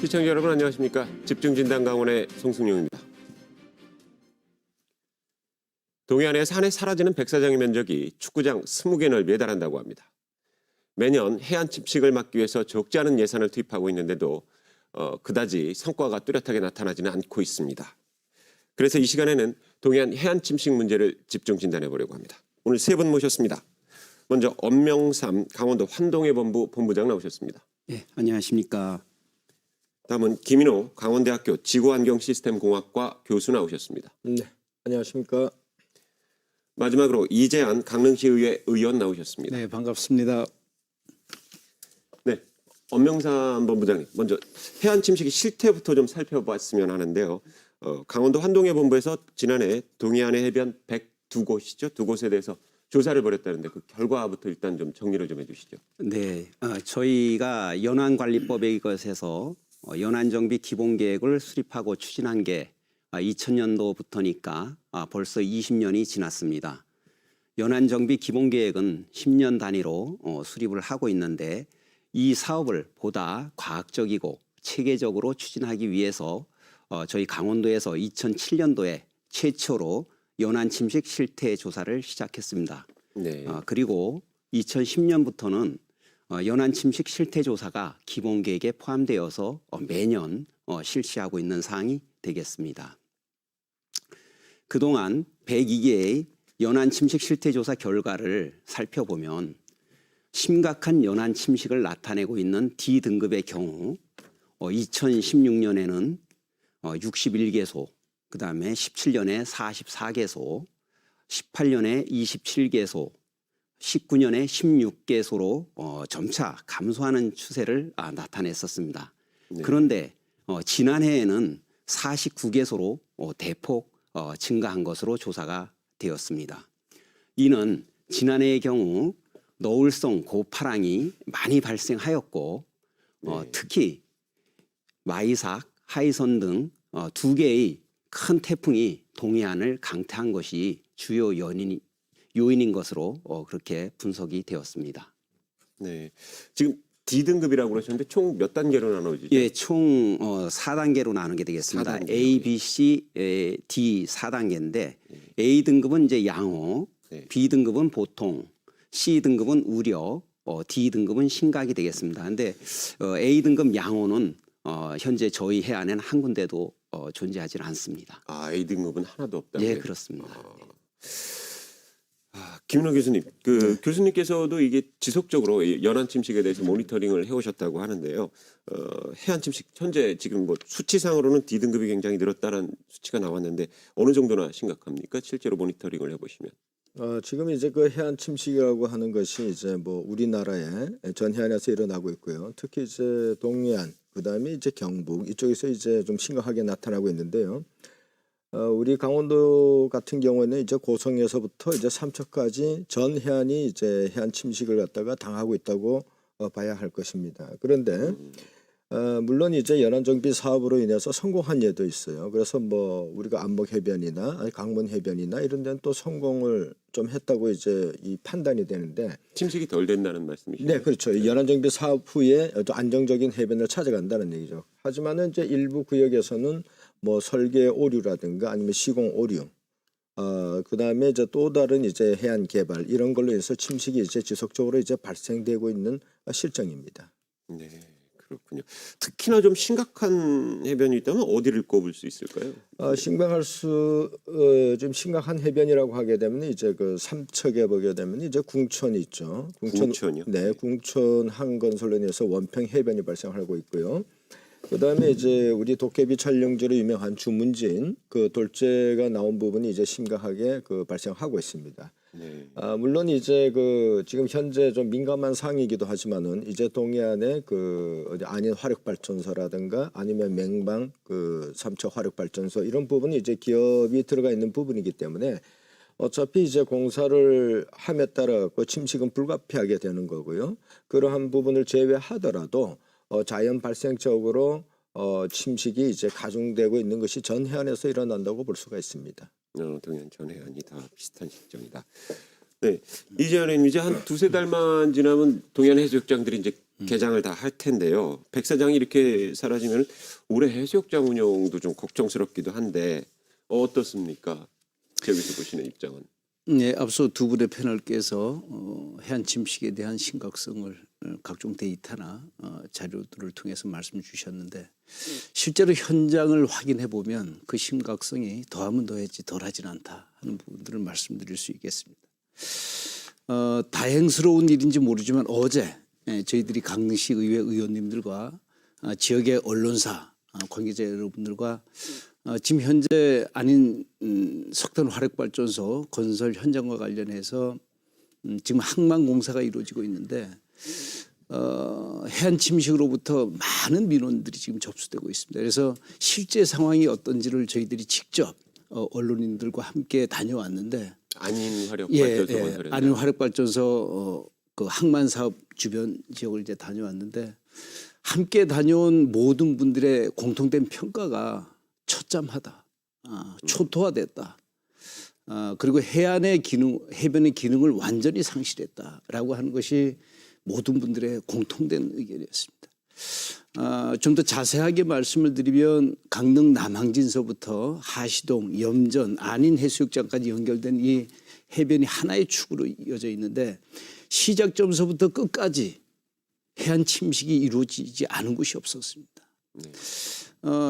시청자 여러분 안녕하십니까? 집중진단 강원의 송승용입니다. 동해안의 산에 사라지는 백사장의 면적이 축구장 20개 넓이에 달한다고 합니다. 매년 해안 침식을 막기 위해서 적지 않은 예산을 투입하고 있는데도 그다지 성과가 뚜렷하게 나타나지는 않고 있습니다. 그래서 이 시간에는 동해안 해안 침식 문제를 집중 진단해 보려고 합니다. 오늘 세 분 모셨습니다. 먼저 엄명삼 강원도 환동해본부 본부장 나오셨습니다. 네, 안녕하십니까. 다음은 김인호 강원대학교 지구환경시스템공학과 교수 나오셨습니다. 네, 안녕하십니까. 마지막으로 이재한 강릉시의회 의원 나오셨습니다. 네, 반갑습니다. 네, 엄명삼 본부장님, 먼저 해안 침식의 실태부터 좀 살펴봤으면 하는데요. 강원도 환동해본부에서 지난해 동해안의 해변 102곳이죠. 두 곳에 대해서 조사를 벌였다는데 그 결과부터 일단 좀 정리를 좀 해주시죠. 네, 저희가 연안관리법에 이것에서 연안정비 기본계획을 수립하고 추진한 게 2000년도부터니까 벌써 20년이 지났습니다. 연안정비 기본계획은 10년 단위로 수립을 하고 있는데 이 사업을 보다 과학적이고 체계적으로 추진하기 위해서 저희 강원도에서 2007년도에 최초로 연안 침식 실태 조사를 시작했습니다. 네. 그리고 2010년부터는 연안 침식 실태 조사가 기본 계획에 포함되어서 매년 실시하고 있는 사항이 되겠습니다. 그동안 102개의 연안 침식 실태 조사 결과를 살펴보면 심각한 연안 침식을 나타내고 있는 D등급의 경우 2016년에는 61개소, 그다음에 17년에 44개소, 18년에 27개소, 19년에 16개소로 점차 감소하는 추세를 나타냈었습니다. 네. 그런데 지난해에는 49개소로 대폭 증가한 것으로 조사가 되었습니다. 이는 지난해의 경우 너울성 고파랑이 많이 발생하였고 특히 마이삭, 하이선 등 두 개의 큰 태풍이 동해안을 강타한 것이 주요 요인인 것으로 그렇게 분석이 되었습니다. 네. 지금 D등급이라고 그러셨는데 총 몇 단계로 나눠지죠? 예, 총 4단계로 나누게 되겠습니다. 4단계요. A, B, C, D 4단계인데 A 등급은 이제 양호, 네. B 등급은 보통, C 등급은 우려, D 등급은 심각이 되겠습니다. 그런데 A 등급 양호는 현재 저희 해안에는 한 군데도 존재하지 않습니다. A등급은 하나도 없다. 예, 그렇습니다. 김인호 교수님, 교수님께서도 이게 지속적으로 연안 침식에 대해서 모니터링을 해오셨다고 하는데요. 해안 침식 현재 지금 뭐 수치상으로는 D등급이 굉장히 늘었다는 수치가 나왔는데 어느 정도나 심각합니까? 실제로 모니터링을 해보시면. 지금 이제 그 해안 침식이라고 하는 것이 이제 뭐 우리나라의 전 해안에서 일어나고 있고요. 특히 이제 동해안, 그다음에 이제 경북 이쪽에서 이제 좀 심각하게 나타나고 있는데요. 우리 강원도 같은 경우에는 이제 고성에서부터 이제 삼척까지 전 해안이 이제 해안 침식을 갖다가 당하고 있다고 봐야 할 것입니다. 그런데 물론 이제 연안정비 사업으로 인해서 성공한 예도 있어요. 그래서 뭐 우리가 안목 해변이나 강문 해변이나 이런 데는 또 성공을 좀 했다고 이제 이 판단이 되는데 침식이 덜 된다는 말씀이시죠? 네, 그렇죠. 연안정비 사업 후에 또 안정적인 해변을 찾아간다는 얘기죠. 하지만은 이제 일부 구역에서는 뭐 설계 오류라든가 아니면 시공 오류, 그다음에 이제 또 다른 이제 해안 개발 이런 걸로 해서 침식이 이제 지속적으로 이제 발생되고 있는 실정입니다. 네, 그렇군요. 특히나 좀 심각한 해변이 있다면 어디를 꼽을 수 있을까요? 좀 심각한 해변이라고 하게 되면 이제 그 삼척에 보게 되면 이제 궁천이 있죠. 궁천이요? 네, 궁천 한건설로 인해서 원평 해변이 발생하고 있고요. 그다음에 이제 우리 도깨비 촬영지로 유명한 주문진 그 돌재가 나온 부분이 이제 심각하게 발생하고 있습니다. 네. 물론 이제 지금 현재 좀 민감한 상황이기도 하지만은 이제 동해안에 어디 안인 화력발전소라든가 아니면 맹방 삼척 화력발전소 이런 부분이 이제 기업이 들어가 있는 부분이기 때문에 어차피 이제 공사를 함에 따라 침식은 불가피하게 되는 거고요. 그러한 부분을 제외하더라도 자연 발생적으로 침식이 이제 가중되고 있는 것이 전 해안에서 일어난다고 볼 수가 있습니다. 동해안 전 해안이 다 비슷한 실정이다. 네, 이제는 이제 한 두세 달만 지나면 동해안 해수욕장들이 이제 개장을 다 할 텐데요. 백사장이 이렇게 사라지면 올해 해수욕장 운영도 좀 걱정스럽기도 한데 어떻습니까? 지역에서 보시는 입장은. 네, 앞서 두 분의 패널께서 해안 침식에 대한 심각성을 각종 데이터나 자료들을 통해서 말씀 주셨는데 실제로 현장을 확인해 보면 그 심각성이 더하면 더했지 덜하진 않다 하는 부분들을 말씀드릴 수 있겠습니다. 다행스러운 일인지 모르지만 어제 저희들이 강릉시 의회 의원님들과 지역의 언론사 관계자 여러분들과 지금 현재 아닌 석탄 화력발전소 건설 현장과 관련해서 지금 항만 공사가 이루어지고 있는데 해안 침식으로부터 많은 민원들이 지금 접수되고 있습니다. 그래서 실제 상황이 어떤지를 저희들이 직접 언론인들과 함께 다녀왔는데 안인 화력발전소 건설에 안인 화력발전소 그 항만 사업 주변 지역을 이제 다녀왔는데 함께 다녀온 모든 분들의 공통된 평가가 처참하다, 초토화됐다. 그리고 해안의 기능, 해변의 기능을 완전히 상실했다라고 하는 것이 모든 분들의 공통된 의견이었습니다. 좀 더 자세하게 말씀을 드리면 강릉 남항진서부터 하시동, 염전, 안인 해수욕장까지 연결된 이 해변이 하나의 축으로 이어져 있는데 시작점서부터 끝까지 해안 침식이 이루어지지 않은 곳이 없었습니다.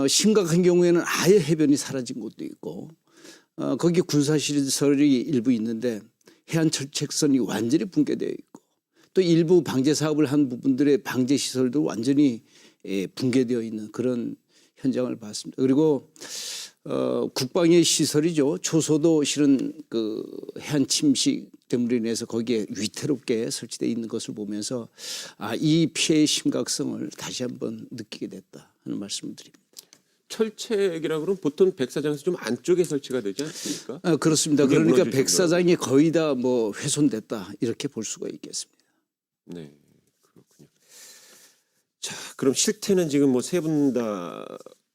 심각한 경우에는 아예 해변이 사라진 곳도 있고 거기 군사시설이 일부 있는데 해안 철책선이 완전히 붕괴되어 있고 또 일부 방제 사업을 한 부분들의 방제 시설도 완전히 붕괴되어 있는 그런 현장을 봤습니다. 그리고 국방의 시설이죠. 초소도 실은 그 해안 침식 때문에 인해서 거기에 위태롭게 설치되어 있는 것을 보면서 이 피해의 심각성을 다시 한번 느끼게 됐다 하는 말씀을 드립니다. 철책이라 그러면 보통 백사장에서 좀 안쪽에 설치가 되지 않습니까? 그렇습니다. 그게 그러니까 무너질 백사장이 거의 다 뭐 훼손됐다 이렇게 볼 수가 있겠습니다. 네, 그렇군요. 자, 그럼 실태는 지금 뭐 세 분 다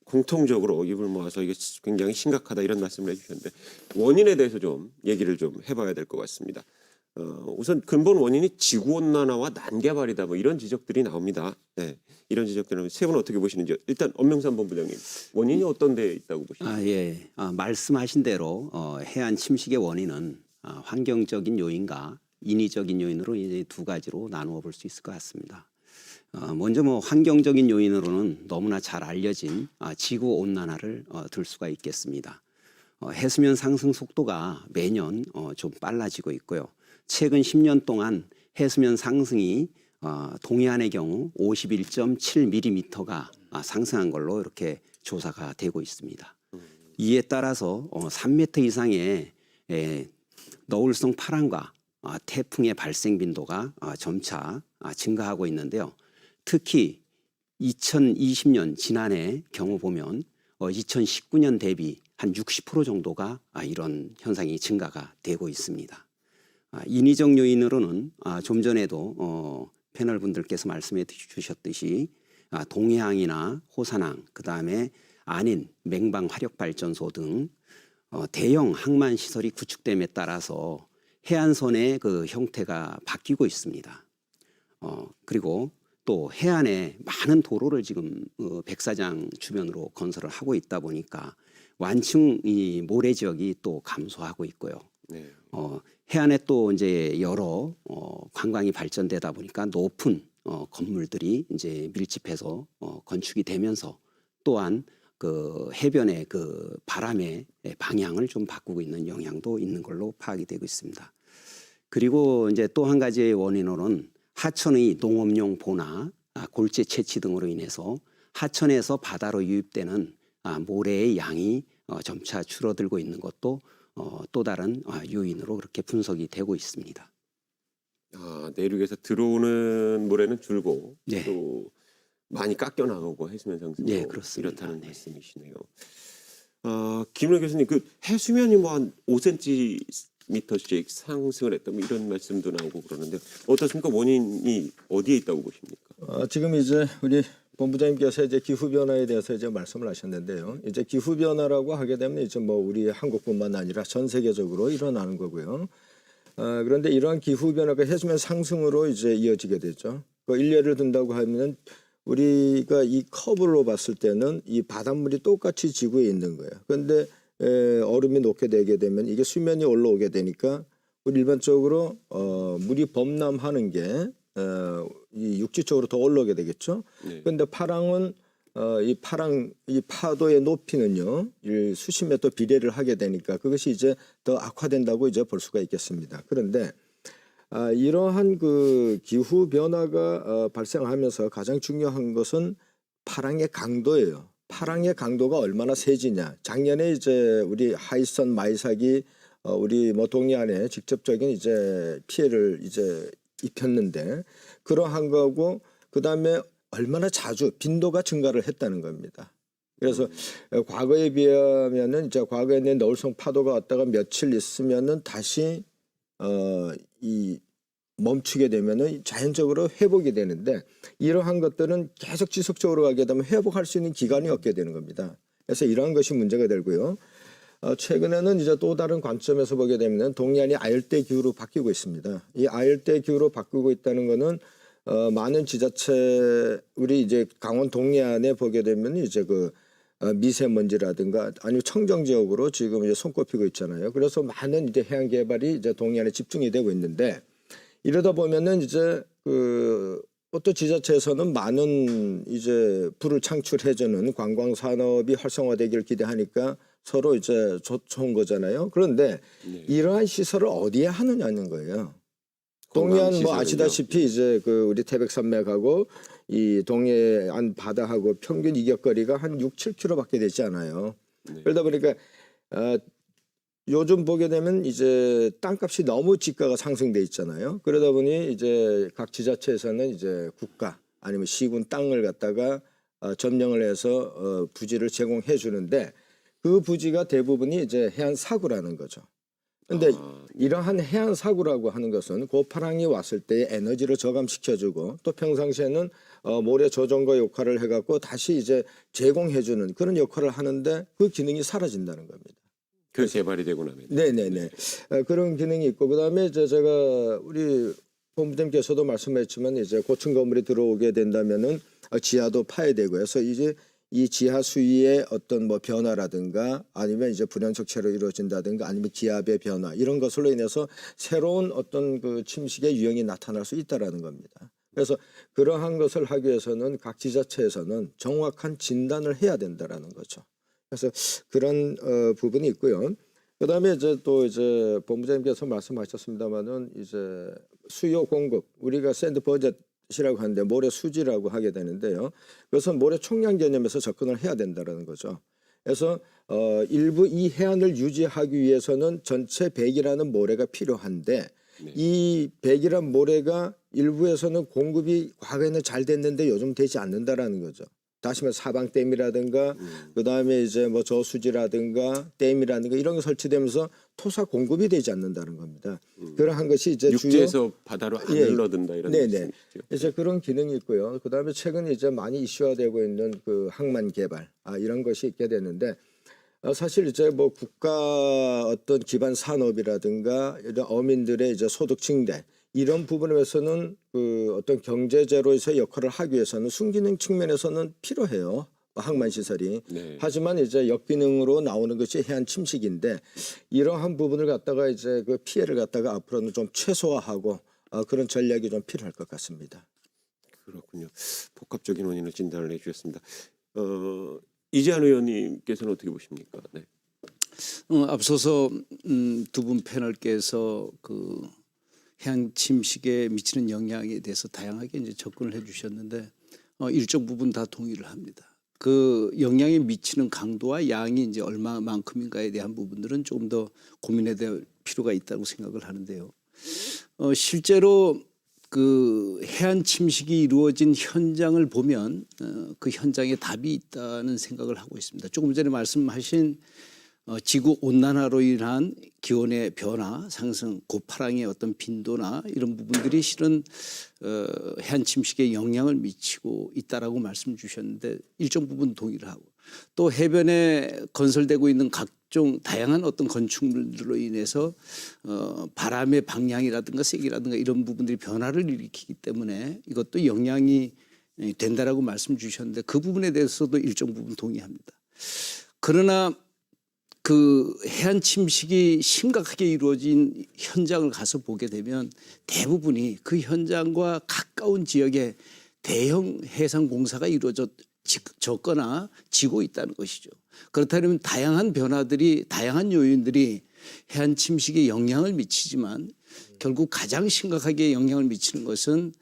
공통적으로 입을 모아서 이게 굉장히 심각하다 이런 말씀을 해주셨는데 원인에 대해서 좀 얘기를 좀 해봐야 될 것 같습니다. 우선 근본 원인이 지구온난화와 난개발이다 뭐 이런 지적들이 나옵니다. 네, 이런 지적들은 세 분 어떻게 보시는지 일단 엄명산 본부장님 원인이 어떤 데 있다고 보시나요? 예. 말씀하신 대로 해안 침식의 원인은 환경적인 요인과 인위적인 요인으로 이제 두 가지로 나누어 볼 수 있을 것 같습니다. 먼저 뭐 환경적인 요인으로는 너무나 잘 알려진 지구 온난화를 들 수가 있겠습니다. 해수면 상승 속도가 매년 좀 빨라지고 있고요. 최근 10년 동안 해수면 상승이 동해안의 경우 51.7mm가 상승한 걸로 이렇게 조사가 되고 있습니다. 이에 따라서 3m 이상의 너울성 파랑과 태풍의 발생 빈도가 점차 증가하고 있는데요. 특히 2020년 지난해 경우 보면 2019년 대비 한 60% 정도가 이런 현상이 증가가 되고 있습니다. 인위적 요인으로는 좀 전에도 패널 분들께서 말씀해 주셨듯이 동해항이나 호산항, 그다음에 안인 맹방 화력발전소 등 대형 항만 시설이 구축됨에 따라서 해안선의 그 형태가 바뀌고 있습니다. 그리고 또 해안에 많은 도로를 지금 백사장 주변으로 건설을 하고 있다 보니까 완충 이 모래 지역이 또 감소하고 있고요. 네. 해안에 또 이제 여러 관광이 발전되다 보니까 높은 건물들이 이제 밀집해서 건축이 되면서 또한 그 해변의 그 바람의 방향을 좀 바꾸고 있는 영향도 있는 걸로 파악이 되고 있습니다. 그리고 이제 또 한 가지의 원인으로는 하천의 농업용 보나 골재 채취 등으로 인해서 하천에서 바다로 유입되는 모래의 양이 점차 줄어들고 있는 것도 또 다른 요인으로 그렇게 분석이 되고 있습니다. 내륙에서 들어오는 모래는 줄고 네. 또 많이 깎여 나가고 해수면 상승으로 네, 그렇습니다. 이렇다는 네. 말씀이시네요. 김은혜 교수님 그 해수면이 뭐 한 5cm씩 상승을 했다 뭐 이런 말씀도 나오고 그러는데 어떻습니까? 원인이 어디에 있다고 보십니까? 지금 이제 우리 본부장님께서 이제 기후 변화에 대해서 이제 말씀을 하셨는데요. 이제 기후 변화라고 하게 되면 이제 뭐 우리 한국뿐만 아니라 전 세계적으로 일어나는 거고요. 그런데 이러한 기후 변화가 해수면 상승으로 이제 이어지게 되죠. 그 일례를 든다고 하면은 우리가 이 커브로 봤을 때는 이 바닷물이 똑같이 지구에 있는 거예요. 그런데 얼음이 녹게 되게 되면 이게 수면이 올라오게 되니까 우리 일반적으로 물이 범람하는 게 이 육지 쪽으로 더 올라오게 되겠죠. 네. 그런데 파랑은 이 파도의 높이는요, 이 수십 미터 비례를 하게 되니까 그것이 이제 더 악화된다고 이제 볼 수가 있겠습니다. 그런데 이러한 그 기후 변화가 발생하면서 가장 중요한 것은 파랑의 강도예요. 파랑의 강도가 얼마나 세지냐. 작년에 이제 우리 하이선 마이삭이 우리 뭐 동해안에 직접적인 이제 피해를 이제 입혔는데 그러한 거고 그다음에 얼마나 자주 빈도가 증가를 했다는 겁니다. 그래서 과거에 비하면은 이제 과거에는 너울성 파도가 왔다가 며칠 있으면은 다시 이 멈추게 되면은 자연적으로 회복이 되는데 이러한 것들은 계속 지속적으로 가게 되면 회복할 수 있는 기간이 없게 되는 겁니다. 그래서 이러한 것이 문제가 되고요. 최근에는 이제 또 다른 관점에서 보게 되면 동해안이 아열대 기후로 바뀌고 있습니다. 이 아열대 기후로 바뀌고 있다는 것은 많은 지자체 우리 이제 강원 동해안에 보게 되면 이제 그 미세먼지라든가 아니면 청정 지역으로 지금 이제 손꼽히고 있잖아요. 그래서 많은 이제 해양 개발이 이제 동해안에 집중이 되고 있는데 이러다 보면은 이제 그 어떤 지자체에서는 많은 이제 부를 창출해주는 관광 산업이 활성화되기를 기대하니까 서로 이제 좋은 거잖아요. 그런데 이러한 시설을 어디에 하느냐는 거예요. 동해안 뭐 아시다시피 이제 그 우리 태백산맥하고 이 동해안 바다하고 평균 이격거리가 한 6, 7km밖에 되지 않아요. 네. 그러다 보니까 요즘 보게 되면 이제 땅값이 너무 지가가 상승돼 있잖아요. 그러다 보니 이제 각 지자체에서는 이제 국가 아니면 시군 땅을 갖다가 점령을 해서 부지를 제공해 주는데 그 부지가 대부분이 이제 해안 사구라는 거죠. 근데 이러한 해안 사구라고 하는 것은 고파랑이 왔을 때 에너지를 저감시켜주고 또 평상시에는 모래 조정거 역할을 해갖고 다시 이제 제공해주는 그런 역할을 하는데 그 기능이 사라진다는 겁니다. 그 개발이 되고 나면. 네네네. 그런 기능이 있고 그다음에 이제 제가 우리 본부장님께서도 말씀하셨지만 이제 고층 건물이 들어오게 된다면은 지하도 파야 되고 해서 이제 이 지하 수위의 어떤 뭐 변화라든가 아니면 이제 불연석체로 이루어진다든가 아니면 기압의 변화 이런 것으로 인해서 새로운 어떤 그 침식의 유형이 나타날 수 있다라는 겁니다. 그래서 그러한 것을 하기 위해서는 각 지자체에서는 정확한 진단을 해야 된다라는 거죠. 그래서 그런 부분이 있고요. 그다음에 이제 또 이제 본부장님께서 말씀하셨습니다마는 이제 수요 공급 우리가 샌드 버젯이라고 하는데 모래 수지라고 하게 되는데요. 그것은 모래 총량 개념에서 접근을 해야 된다라는 거죠. 그래서 일부 이 해안을 유지하기 위해서는 전체 100이라는 모래가 필요한데 이 100이란 모래가 일부에서는 공급이 과거에는 잘 됐는데 요즘 되지 않는다라는 거죠. 다시 말해 사방댐이라든가 그다음에 이제 뭐 저수지라든가 댐이라든가 이런 게 설치되면서 토사 공급이 되지 않는다는 겁니다. 그러한 것이 이제 육지에서 바다로 안 흘러든다 이런 네네. 말씀이시죠. 이제 그런 기능이 있고요. 그다음에 최근에 이제 많이 이슈화되고 있는 그 항만 개발 이런 것이 있게 되는데 사실 이제 뭐 국가 어떤 기반 산업이라든가 이런 어민들의 이제 소득 증대 이런 부분에서는 그 어떤 경제제로에서 역할을 하기 위해서는 순기능 측면에서는 필요해요. 항만 시설이. 네. 하지만 이제 역기능으로 나오는 것이 해안 침식인데 이러한 부분을 갖다가 이제 그 피해를 갖다가 앞으로는 좀 최소화하고 그런 전략이 좀 필요할 것 같습니다. 그렇군요. 복합적인 원인을 진단을 해주셨습니다. 이재한 의원님께서는 어떻게 보십니까? 네. 앞서서 두 분 패널께서 그 해안 침식에 미치는 영향에 대해서 다양하게 이제 접근을 해주셨는데 일정 부분 다 동의를 합니다. 그 영향에 미치는 강도와 양이 이제 얼마만큼인가에 대한 부분들은 조금 더 고민해야 될 필요가 있다고 생각을 하는데요. 실제로 그 해안 침식이 이루어진 현장을 보면 그 현장에 답이 있다는 생각을 하고 있습니다. 조금 전에 말씀하신 지구 온난화로 인한 기온의 변화, 상승, 고파랑의 어떤 빈도나 이런 부분들이 실은 해안 침식에 영향을 미치고 있다라고 말씀 주셨는데 일정 부분 동의를 하고 또 해변에 건설되고 있는 각종 다양한 어떤 건축물들로 인해서 바람의 방향이라든가 세기라든가 이런 부분들이 변화를 일으키기 때문에 이것도 영향이 된다라고 말씀 주셨는데 그 부분에 대해서도 일정 부분 동의합니다. 그러나 그 해안 침식이 심각하게 이루어진 현장을 가서 보게 되면 대부분이 그 현장과 가까운 지역에 대형 해상 공사가 이루어졌거나 지고 있다는 것이죠. 그렇다면 다양한 변화들이 다양한 요인들이 해안 침식에 영향을 미치지만 결국 가장 심각하게 영향을 미치는 것은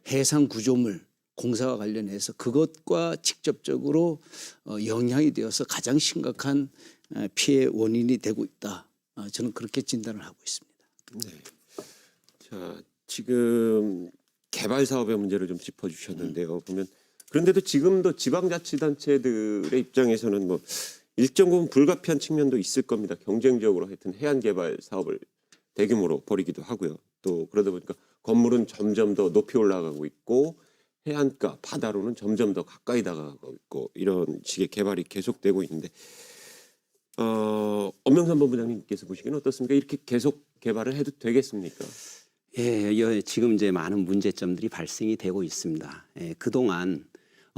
해상 구조물 공사와 관련해서 그것과 직접적으로 영향이 되어서 가장 심각한 피해 원인이 되고 있다. 저는 그렇게 진단을 하고 있습니다. 네. 자, 지금 개발 사업의 문제를 좀 짚어주셨는데요. 보면 그런데도 지금도 지방자치단체들의 입장에서는 뭐 일정 부분 불가피한 측면도 있을 겁니다. 경쟁적으로 하여튼 해안 개발 사업을 대규모로 벌이기도 하고요. 또 그러다 보니까 건물은 점점 더 높이 올라가고 있고 해안가 바다로는 점점 더 가까이 다가가고 있고 이런 식의 개발이 계속되고 있는데 엄명산 본부장님께서 보시기에는 어떻습니까? 이렇게 계속 개발을 해도 되겠습니까? 예, 지금 이제 많은 문제점들이 발생이 되고 있습니다. 그동안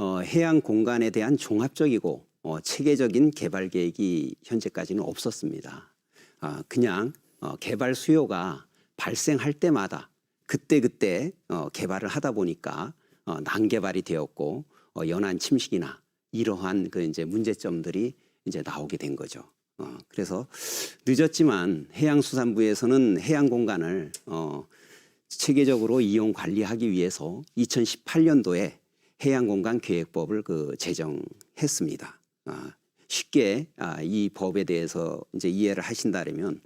해양 공간에 대한 종합적이고 체계적인 개발 계획이 현재까지는 없었습니다. 그냥 개발 수요가 발생할 때마다 그때 개발을 하다 보니까 난개발이 되었고 연안 침식이나 이러한 그 이제 문제점들이 이제 나오게 된 거죠. 그래서 늦었지만 해양수산부에서는 해양 공간을 체계적으로 이용 관리하기 위해서 2018년도에 해양공간계획법을 제정했습니다. 쉽게 이 법에 대해서 이제 이해를 하신다면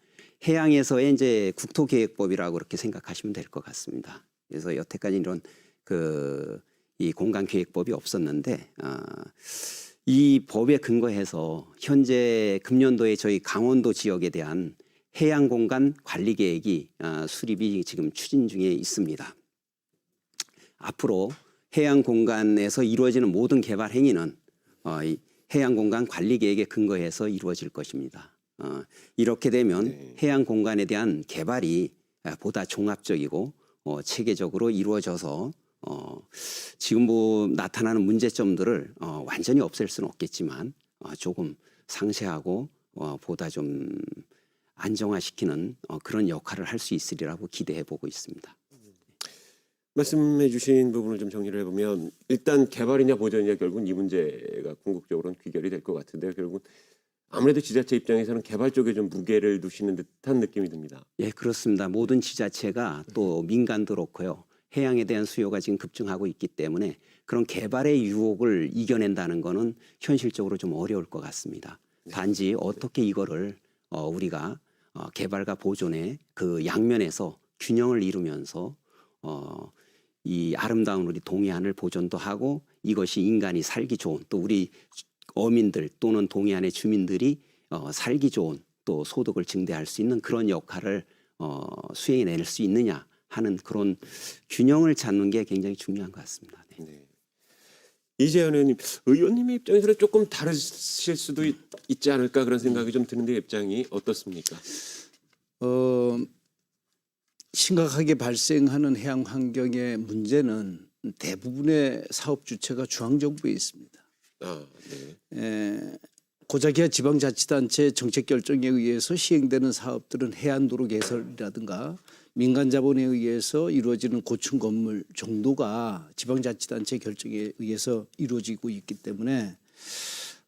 해양에서의 이제 국토계획법이라고 그렇게 생각하시면 될 것 같습니다. 그래서 여태까지 이런 이 공간계획법이 없었는데 이 법에 근거해서 현재 금년도에 저희 강원도 지역에 대한 해양공간 관리계획이 수립이 지금 추진 중에 있습니다. 앞으로 해양공간에서 이루어지는 모든 개발 행위는 이 해양공간 관리계획에 근거해서 이루어질 것입니다. 이렇게 되면 해양공간에 대한 개발이 보다 종합적이고 체계적으로 이루어져서 지금 나타나는 문제점들을 완전히 없앨 수는 없겠지만 조금 상세하고 보다 좀 안정화시키는 그런 역할을 할 수 있으리라고 기대해 보고 있습니다. 말씀해 주신 부분을 좀 정리를 해보면 일단 개발이냐 보전이냐 결국은 이 문제가 궁극적으로는 귀결이 될 것 같은데요. 결국은 아무래도 지자체 입장에서는 개발 쪽에 좀 무게를 두시는 듯한 느낌이 듭니다. 예, 그렇습니다. 모든 지자체가 또 민간도 그렇고요. 해양에 대한 수요가 지금 급증하고 있기 때문에 그런 개발의 유혹을 이겨낸다는 거는 현실적으로 좀 어려울 것 같습니다. 단지 어떻게 이거를 우리가 개발과 보존의 그 양면에서 균형을 이루면서 이 아름다운 우리 동해안을 보존도 하고 이것이 인간이 살기 좋은 또 우리 어민들 또는 동해안의 주민들이 살기 좋은 또 소득을 증대할 수 있는 그런 역할을 수행해낼 수 있느냐 하는 그런 균형을 찾는 게 굉장히 중요한 것 같습니다. 네. 네. 이재현 의원님의 입장에서는 조금 다르실 수도 있지 않을까 그런 생각이 좀 드는데 입장이 어떻습니까? 심각하게 발생하는 해양 환경의 문제는 대부분의 사업 주체가 중앙정부에 있습니다. 고자기와 지방자치단체 정책 결정에 의해서 시행되는 사업들은 해안도로 개설이라든가 민간 자본에 의해서 이루어지는 고층 건물 정도가 지방자치단체 결정에 의해서 이루어지고 있기 때문에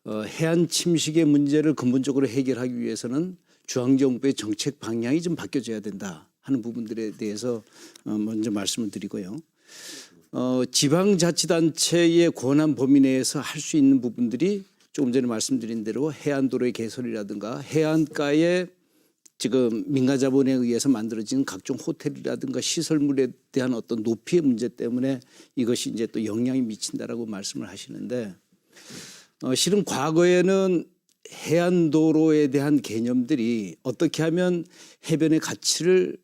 해안 침식의 문제를 근본적으로 해결하기 위해서는 중앙정부의 정책 방향이 좀 바뀌어져야 된다 하는 부분들에 대해서 먼저 말씀을 드리고요. 지방자치단체의 권한 범위 내에서 할 수 있는 부분들이 조금 전에 말씀드린 대로 해안도로의 개설이라든가 해안가에 지금 민간 자본에 의해서 만들어진 각종 호텔이라든가 시설물에 대한 어떤 높이의 문제 때문에 이것이 이제 또 영향이 미친다라고 말씀을 하시는데 실은 과거에는 해안도로에 대한 개념들이 어떻게 하면 해변의 가치를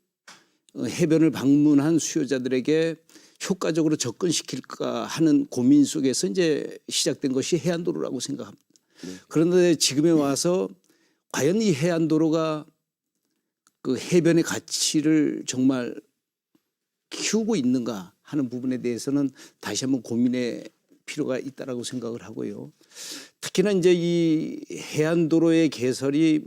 해변을 방문한 수요자들에게 효과적으로 접근시킬까 하는 고민 속에서 이제 시작된 것이 해안도로라고 생각합니다. 그런데 지금에 와서 과연 이 해안도로가 그 해변의 가치를 정말 키우고 있는가 하는 부분에 대해서는 다시 한번 고민의 필요가 있다라고 생각을 하고요. 특히나 이제 이 해안도로의 개설이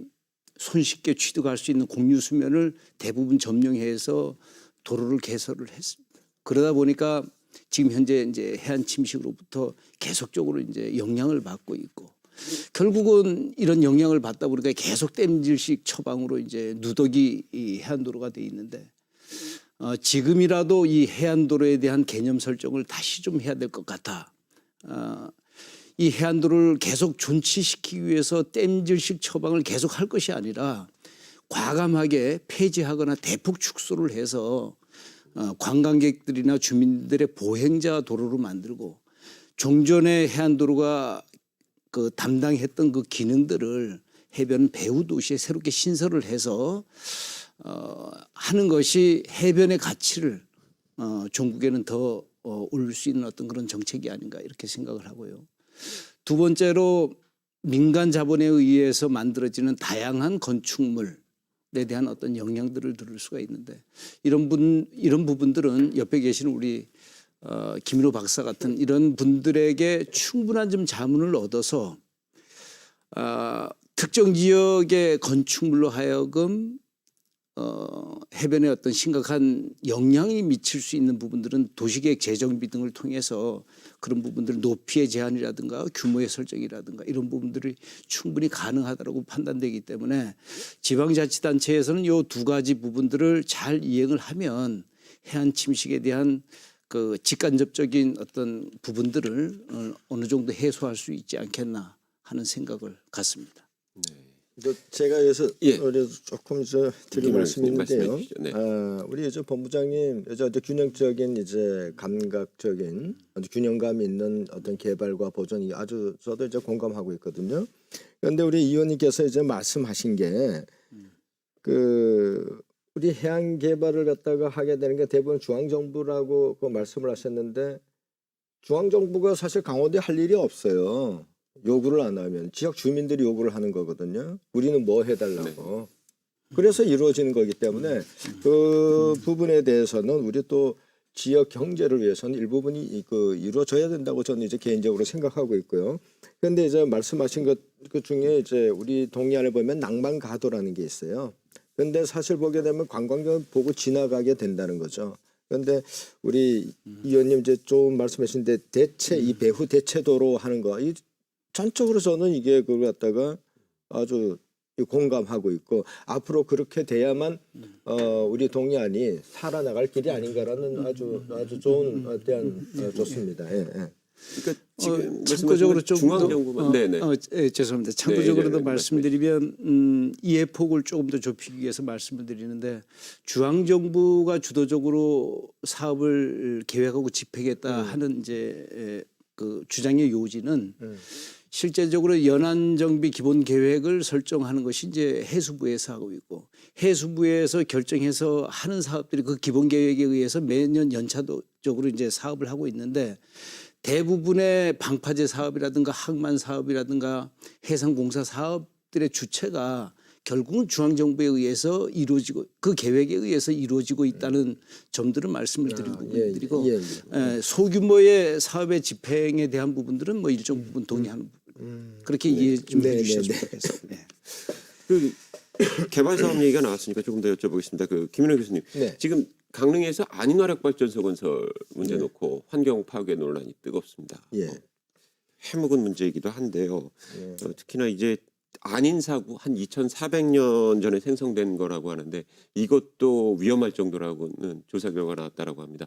손쉽게 취득할 수 있는 공유 수면을 대부분 점령해서 도로를 개설을 했습니다. 그러다 보니까 지금 현재 이제 해안 침식으로부터 계속적으로 이제 영향을 받고 있고, 결국은 이런 영향을 받다 보니까 계속 땜질식 처방으로 이제 누더기 이 해안도로가 돼 있는데, 지금이라도 이 해안도로에 대한 개념 설정을 다시 좀 해야 될 것 같아. 이 해안도로를 계속 존치시키기 위해서 땜질식 처방을 계속 할 것이 아니라 과감하게 폐지하거나 대폭 축소를 해서 관광객들이나 주민들의 보행자 도로로 만들고, 종전에 해안도로가 그 담당했던 그 기능들을 해변 배후 도시에 새롭게 신설을 해서 하는 것이 해변의 가치를 종국에는 더 올릴 수 있는 어떤 그런 정책이 아닌가 이렇게 생각을 하고요. 두 번째로 민간 자본에 의해서 만들어지는 다양한 건축물에 대한 어떤 영향들을 들을 수가 있는데, 이런 부분들은 옆에 계시는 우리 김인호 박사 같은 이런 분들에게 충분한 좀 자문을 얻어서 특정 지역의 건축물로 하여금 해변에 어떤 심각한 영향이 미칠 수 있는 부분들은 도시계획 재정비 등을 통해서 그런 부분들 높이의 제한이라든가 규모의 설정이라든가 이런 부분들이 충분히 가능하다고 판단되기 때문에 지방자치단체에서는 이 두 가지 부분들을 잘 이행을 하면 해안 침식에 대한 그 직간접적인 어떤 부분들을 어느 정도 해소할 수 있지 않겠나 하는 생각을 갖습니다. 제가 여기서 예. 조금 드릴 말씀이 있는데요. 말씀해 주시죠. 네. 우리 이제 본부장님 아주 균형적인 이제 감각적인 아주 균형감 있는 어떤 개발과 보존이 아주 저도 이제 공감하고 있거든요. 그런데 우리 이 의원님께서 이제 말씀하신 게 우리 해안 개발을 갖다가 하게 되는 게 대부분 중앙 정부라고 그 말씀을 하셨는데, 중앙 정부가 사실 강원도에 할 일이 없어요. 요구를 안 하면 지역 주민들이 요구를 하는 거거든요. 우리는 뭐 해달라고. 그래서 이루어지는 거기 때문에 그 부분에 대해서는 우리 또 지역 경제를 위해서는 일부분이 이루어져야 된다고 저는 이제 개인적으로 생각하고 있고요. 그런데 이제 말씀하신 것 그 중에 이제 우리 동해안에 보면 낭만가도라는 게 있어요. 그런데 사실 보게 되면 관광객 보고 지나가게 된다는 거죠. 그런데 우리 의원님 이제 좀 말씀하신데 대체 이 배후 대체도로 하는 거, 이 전적으로 저는 이게 그걸 갖다가 아주 공감하고 있고, 앞으로 그렇게 돼야만 우리 동해안이 살아나갈 길이 아닌가라는 아주 좋은 대안 좋습니다. 예, 예. 그러니까 지금 참고적으로 좀 중앙 정부만 네네. 죄송합니다. 참고적으로 더 네, 말씀드리면 이해 폭을 조금 더 좁히기 위해서 말씀을 드리는데, 중앙 정부가 주도적으로 사업을 계획하고 집행했다 하는 이제 그 주장의 요지는 실제적으로 연안정비 기본 계획을 설정하는 것이 이제 해수부에서 하고 있고, 해수부에서 결정해서 하는 사업들이 그 기본 계획에 의해서 매년 연차적으로 이제 사업을 하고 있는데, 대부분의 방파제 사업이라든가 항만 사업이라든가 해상공사 사업들의 주체가 결국은 중앙정부에 의해서 이루어지고 그 계획에 의해서 이루어지고 있다는 점들은 말씀을 드린 부분들이고, 소규모의 사업의 집행에 대한 부분들은 뭐 일정 부분 동의하는 부분, 그렇게 이해 좀 해주셨으면 좋겠습니다. 그 개발 사업 얘기가 나왔으니까 조금 더 여쭤보겠습니다. 그 김인호 교수님, 네. 지금 강릉에서 안인화력발전소 건설 문제 놓고 환경 파괴 논란이 뜨겁습니다. 예. 해묵은 문제이기도 한데요. 특히나 이제 안인 사구 한 2,400년 전에 생성된 거라고 하는데, 이것도 위험할 정도라고는 조사 결과 나왔다라고 합니다.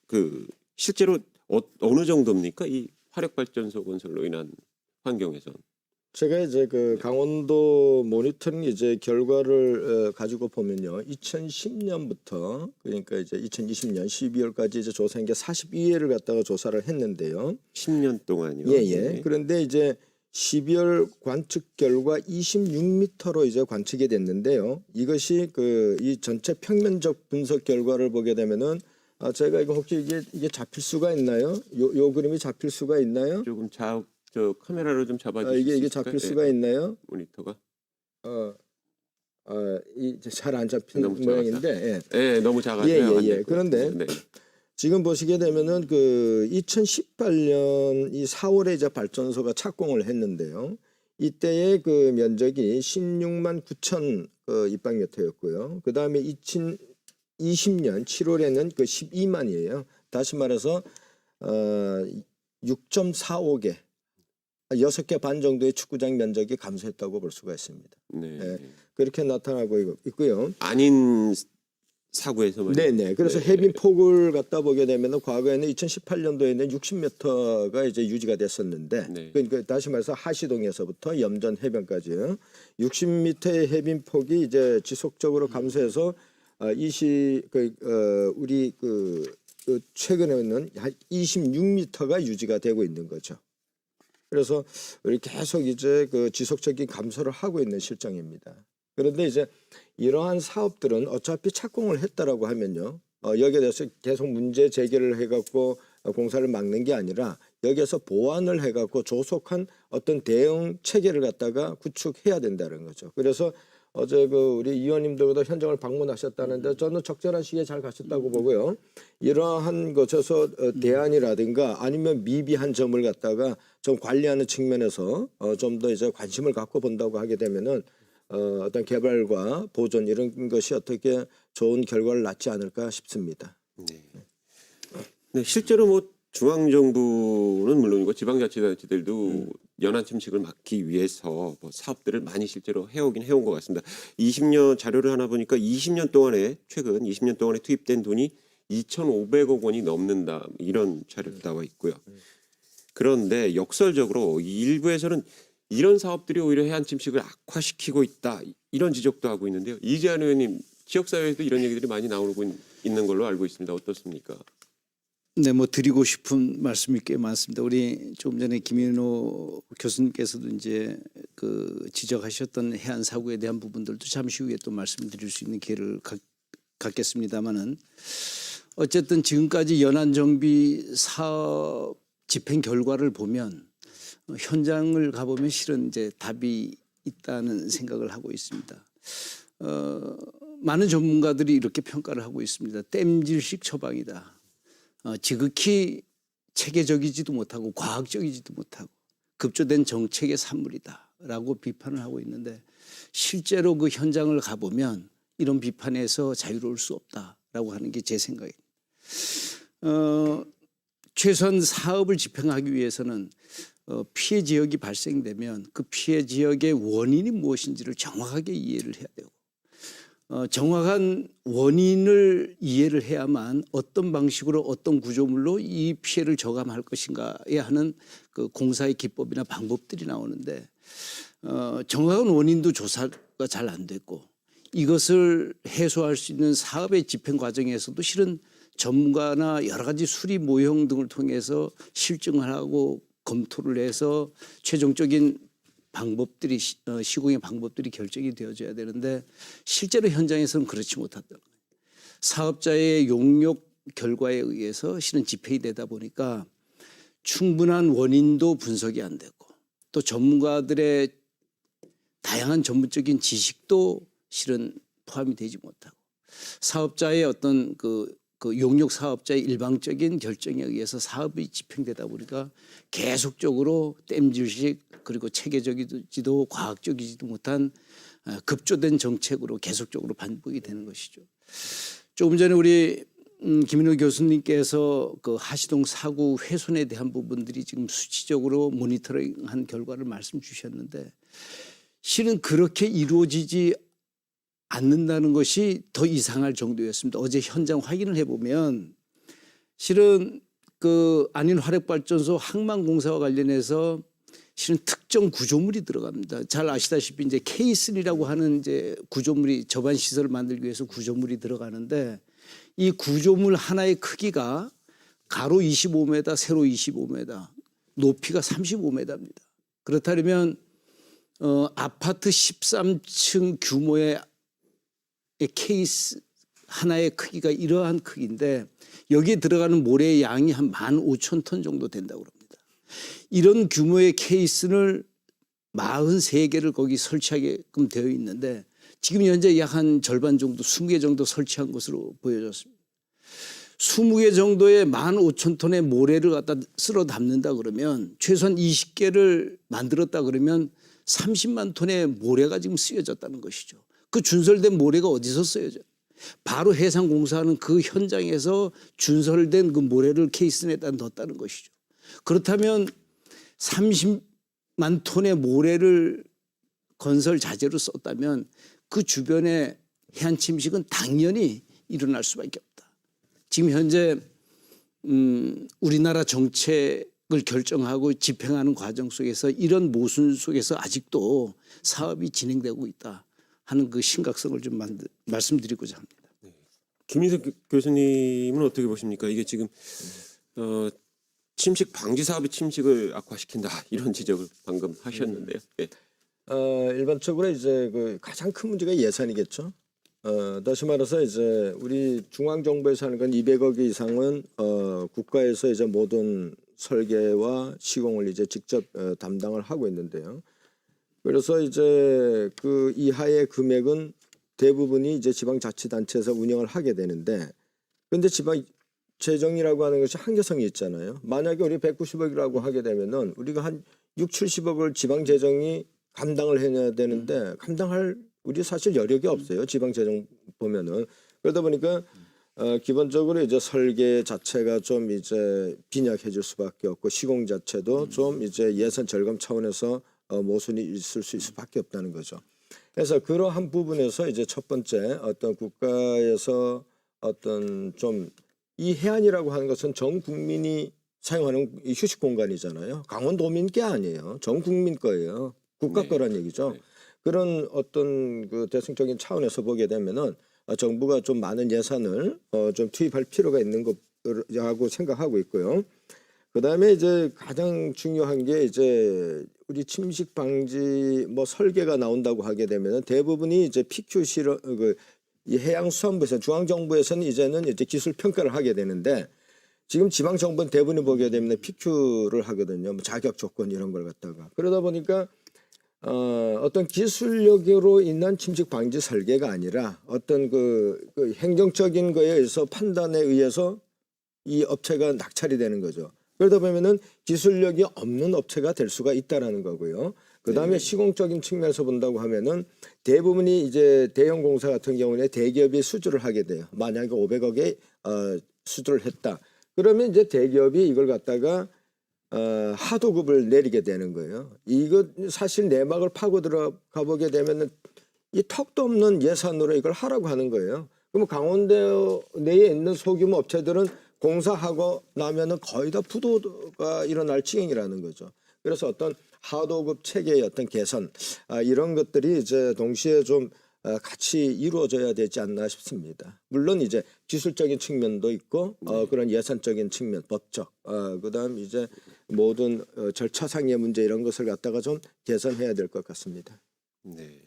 그 실제로 어느 정도입니까? 이 화력발전소 건설로 인한 환경훼손. 제가 이제 그 강원도 모니터링 이제 결과를 가지고 보면요, 2010년부터 그러니까 이제 2020년 12월까지 이제 조사한 게 42회를 갖다가 조사를 했는데요. 10년 동안요. 예. 그런데 이제 12월 관측 결과 26m로 이제 관측이 됐는데요. 이것이 이 전체 평면적 분석 결과를 보게 되면은 제가 이거 혹시 이게 잡힐 수가 있나요? 요 그림이 잡힐 수가 있나요? 조금 좌우 저 카메라로 좀 잡아주실 이게 수 잡힐 있을까요? 수가 예, 있나요? 모니터가. 잘 안 잡히는 너무 모양인데. 예, 너무 작아서요. 예, 예, 안 예. 될 것 그런데 같은데. 네. 지금 보시게 되면은 그 2018년 이 4월에 이제 발전소가 착공을 했는데요. 이때의 그 면적이 16만 9천 입방미터였고요. 그 다음에 2020년 7월에는 그 12만이에요. 다시 말해서 6.45개, 6개 반 정도의 축구장 면적이 감소했다고 볼 수가 있습니다. 네. 예, 그렇게 나타나고 있고요. 아닌 사구에서만. 네네. 그래서 네. 해빙 폭을 갖다 보게 되면은 과거에는 2018년도에는 60m가 이제 유지가 됐었는데, 네. 그러니까 다시 말해서 하시동에서부터 염전 해변까지요. 60m의 해빙 폭이 이제 지속적으로 감소해서 우리 최근에는 한 26m가 유지가 되고 있는 거죠. 그래서 우리 계속 이제 그 지속적인 감소를 하고 있는 실정입니다. 그런데 이제 이러한 사업들은 어차피 착공을 했다라고 하면요, 여기에 대해서 계속 문제 제기를 해갖고 공사를 막는 게 아니라 여기에서 보완을 해갖고 조속한 어떤 대응 체계를 갖다가 구축해야 된다는 거죠. 그래서 어제 그 우리 의원님들도 현장을 방문하셨다는데 저는 적절한 시기에 잘 가셨다고 보고요. 이러한 것에서 대안이라든가 아니면 미비한 점을 갖다가 좀 관리하는 측면에서 좀 더 이제 관심을 갖고 본다고 하게 되면은 어떤 개발과 보존 이런 것이 어떻게 좋은 결과를 낳지 않을까 싶습니다. 네. 네, 실제로 뭐 중앙 정부는 물론이고 지방자치단체들도 연안 침식을 막기 위해서 뭐 사업들을 많이 실제로 해온 것 같습니다. 20년 자료를 하나 보니까 20년 동안에 최근 20년 동안에 투입된 돈이 2,500억 원이 넘는다 이런 자료도 나와 있고요. 그런데 역설적으로 일부에서는 이런 사업들이 오히려 해안 침식을 악화시키고 있다 이런 지적도 하고 있는데요. 이재한 의원님 지역사회에도 이런 얘기들이 많이 나오고 있는 걸로 알고 있습니다. 어떻습니까? 네, 뭐 드리고 싶은 말씀이 꽤 많습니다. 우리 조금 전에 김인호 교수님께서도 이제 그 지적하셨던 해안 사고에 대한 부분들도 잠시 후에 또 말씀드릴 수 있는 기회를 갖겠습니다만은 어쨌든 지금까지 연안 정비 사업 집행 결과를 보면 현장을 가보면 실은 이제 답이 있다는 생각을 하고 있습니다. 많은 전문가들이 이렇게 평가를 하고 있습니다. 땜질식 처방이다. 지극히 체계적이지도 못하고 과학적이지도 못하고 급조된 정책의 산물이다라고 비판을 하고 있는데 실제로 그 현장을 가보면 이런 비판에서 자유로울 수 없다라고 하는 게 제 생각입니다. 최소한 사업을 집행하기 위해서는 피해 지역이 발생되면 그 피해 지역의 원인이 무엇인지를 정확하게 이해를 해야 되고 정확한 원인을 이해를 해야만 어떤 방식으로 어떤 구조물로 이 피해를 저감할 것인가에 하는 그 공사의 기법이나 방법들이 나오는데 정확한 원인도 조사가 잘 안 됐고 이것을 해소할 수 있는 사업의 집행 과정에서도 실은 전문가나 여러 가지 수리 모형 등을 통해서 실증을 하고 검토를 해서 최종적인 방법들이 시공의 방법들이 결정이 되어져야 되는데 실제로 현장에서는 그렇지 못하다. 사업자의 용역 결과에 의해서 실은 집행이 되다 보니까 충분한 원인도 분석이 안 되고 또 전문가들의 다양한 전문적인 지식도 실은 포함이 되지 못하고 사업자의 어떤 그 용역 사업자의 일방적인 결정에 의해서 사업이 집행되다 보니까 계속적으로 땜질식 그리고 체계적이지도 과학적이지도 못한 급조된 정책으로 계속적으로 반복이 되는 것이죠. 조금 전에 우리 김인호 교수님께서 그 하시동 사구 훼손에 대한 부분들이 지금 수치적으로 모니터링한 결과를 말씀 주셨는데 실은 그렇게 이루어지지 않는다는 것이 더 이상할 정도였습니다. 어제 현장 확인을 해보면 실은 그 안인 화력발전소 항만공사와 관련해서 실은 특정 구조물이 들어갑니다. 잘 아시다시피 이제 K3라고 하는 이제 구조물이 접안 시설을 만들기 위해서 구조물이 들어가는데 이 구조물 하나의 크기가 가로 25m, 세로 25m, 높이가 35m입니다. 그렇다면 아파트 13층 규모의 케이스 하나의 크기가 이러한 크기인데 여기에 들어가는 모래의 양이 한 15,000톤 정도 된다고 합니다. 이런 규모의 케이스를 43개를 거기 설치하게끔 되어 있는데 지금 현재 약 한 절반 정도 20개 정도 설치한 것으로 보여졌습니다. 20개 정도의 15,000톤의 모래를 갖다 쓸어 담는다 그러면 최소한 20개를 만들었다 그러면 30만 톤의 모래가 지금 쓰여졌다는 것이죠. 그 준설된 모래가 어디서 쓰여져요? 바로 해상공사하는 그 현장에서 준설된 그 모래를 케이슨에다 넣었다는 것이죠. 그렇다면 30만 톤의 모래를 건설 자재로 썼다면 그 주변의 해안 침식은 당연히 일어날 수밖에 없다. 지금 현재 우리나라 정책을 결정하고 집행하는 과정 속에서 이런 모순 속에서 아직도 사업이 진행되고 있다 하는 그 심각성을 좀 말씀드리고자 합니다. 김인석 교수님은 어떻게 보십니까? 이게 지금 침식 방지 사업이 침식을 악화시킨다 이런 지적을 방금 하셨는데요. 예. 일반적으로 이제 그 가장 큰 문제가 예산이겠죠. 다시 말해서 이제 우리 중앙 정부에서 하는 건 200억 이상은 국가에서 이제 모든 설계와 시공을 이제 직접 담당을 하고 있는데요. 그래서 이제 그 이하의 금액은 대부분이 이제 지방자치단체에서 운영을 하게 되는데, 근데 지방 재정이라고 하는 것이 한계성이 있잖아요. 만약에 우리 190억이라고 하게 되면은 우리가 한 6, 70억을 지방 재정이 감당을 해야 되는데 감당할 우리 사실 여력이 없어요. 지방 재정 보면은. 그러다 보니까 기본적으로 이제 설계 자체가 좀 이제 빈약해질 수밖에 없고 시공 자체도 좀 이제 예산 절감 차원에서 모순이 있을 수밖에 없다는 거죠. 그래서 그러한 부분에서 이제 첫 번째 어떤 국가에서 어떤 좀 이 해안이라고 하는 것은 전 국민이 사용하는 이 휴식 공간이잖아요. 강원도민 게 아니에요. 전 국민 거예요. 국가 거란 얘기죠. 그런 어떤 그 대승적인 차원에서 보게 되면은 정부가 좀 많은 예산을 좀 투입할 필요가 있는 거라고 생각하고 있고요. 그다음에 이제 가장 중요한 게 이제 우리 침식 방지 뭐 설계가 나온다고 하게 되면은 대부분이 이제 PQ 실험 이 해양수산부에서 중앙정부에서는 이제는 이제 기술 평가를 하게 되는데 지금 지방 정부는 대부분이 보게 되면 PQ를 하거든요. 뭐 자격 조건 이런 걸 갖다가 그러다 보니까 어떤 기술력으로 인한 침식 방지 설계가 아니라 어떤 그 행정적인 거에 의해서 판단에 의해서 이 업체가 낙찰이 되는 거죠. 그러다 보면은 기술력이 없는 업체가 될 수가 있다라는 거고요. 그다음에 시공적인 측면에서 본다고 하면은 대부분이 이제 대형 공사 같은 경우에 대기업이 수주를 하게 돼요. 만약에 500억에 수주를 했다. 그러면 이제 대기업이 이걸 갖다가 하도급을 내리게 되는 거예요. 이거 사실 내막을 파고 들어가 보게 되면은 이 턱도 없는 예산으로 이걸 하라고 하는 거예요. 그러면 강원도 내에 있는 소규모 업체들은 공사하고 나면은 거의 다 부도가 일어날 지경이라는 거죠. 그래서 어떤 하도급 체계의 어떤 개선 이런 것들이 이제 동시에 좀 같이 이루어져야 되지 않나 싶습니다. 물론 이제 기술적인 측면도 있고 그런 예산적인 측면, 법적, 그다음 이제 모든 절차상의 문제 이런 것을 갖다가 좀 개선해야 될 것 같습니다. 네.